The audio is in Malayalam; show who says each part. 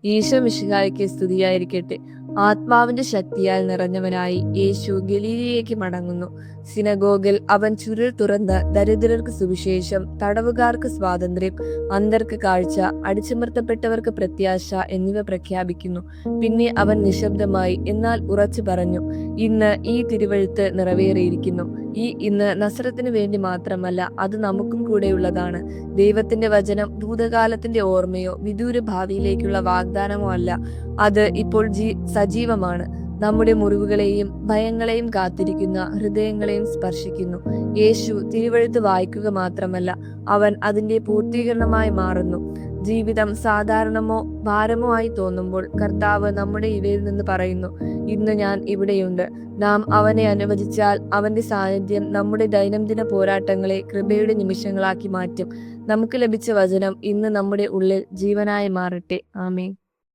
Speaker 1: ഈശോ മിശിഹായ്ക്ക് സ്തുതിയായിരിക്കട്ടെ. ആത്മാവിന്റെ ശക്തിയാൽ നിറഞ്ഞവനായി യേശു ഗലീലയിലേക്ക് മടങ്ങുന്നു. സിനഗോഗിൽ അവൻ ചുരുൾ തുറന്ന് ദരിദ്രർക്ക് സുവിശേഷം, തടവുകാർക്ക് സ്വാതന്ത്ര്യം, അന്ധർക്ക് കാഴ്ച, അടിച്ചമർത്തപ്പെട്ടവർക്ക് പ്രത്യാശ എന്നിവ പ്രഖ്യാപിക്കുന്നു. പിന്നെ അവൻ നിശബ്ദമായി എന്നാൽ ഉറച്ചു പറഞ്ഞു, ഇന്ന് ഈ തിരുവെഴുത്ത് നിറവേറിയിരിക്കുന്നു. ഈ ഇന്ന് നസ്രത്തിന് വേണ്ടി മാത്രമല്ല, അത് നമുക്കും കൂടെയുള്ളതാണ്. ദൈവത്തിന്റെ വചനം ഭൂതകാലത്തിന്റെ ഓർമ്മയോ വിദൂര ഭാവിയിലേക്കുള്ള വാഗ്ദാനമോ അല്ല, അത് ഇപ്പോൾ സജീവമാണ്. നമ്മുടെ മുറിവുകളെയും ഭയങ്ങളെയും കാത്തിരിക്കുന്ന ഹൃദയങ്ങളെയും സ്പർശിക്കുന്നു. യേശു തിരുവെഴുത്ത് വായിക്കുക മാത്രമല്ല, അവൻ അതിന്റെ പൂർത്തീകരണമായി മാറുന്നു. ജീവിതം സാധാരണമോ ഭാരമോ ആയി തോന്നുമ്പോൾ കർത്താവ് നമ്മുടെ ഇവയിൽ നിന്ന് പറയുന്നു, ഇന്ന് ഞാൻ ഇവിടെയുണ്ട്. നാം അവനെ അനുവദിച്ചാൽ അവന്റെ സാന്നിധ്യം നമ്മുടെ ദൈനംദിന പോരാട്ടങ്ങളെ കൃപയുടെ നിമിഷങ്ങളാക്കി മാറ്റും. നമുക്ക് ലഭിച്ച വചനം ഇന്ന് നമ്മുടെ ഉള്ളിൽ ജീവനായി മാറട്ടെ. ആമേൻ.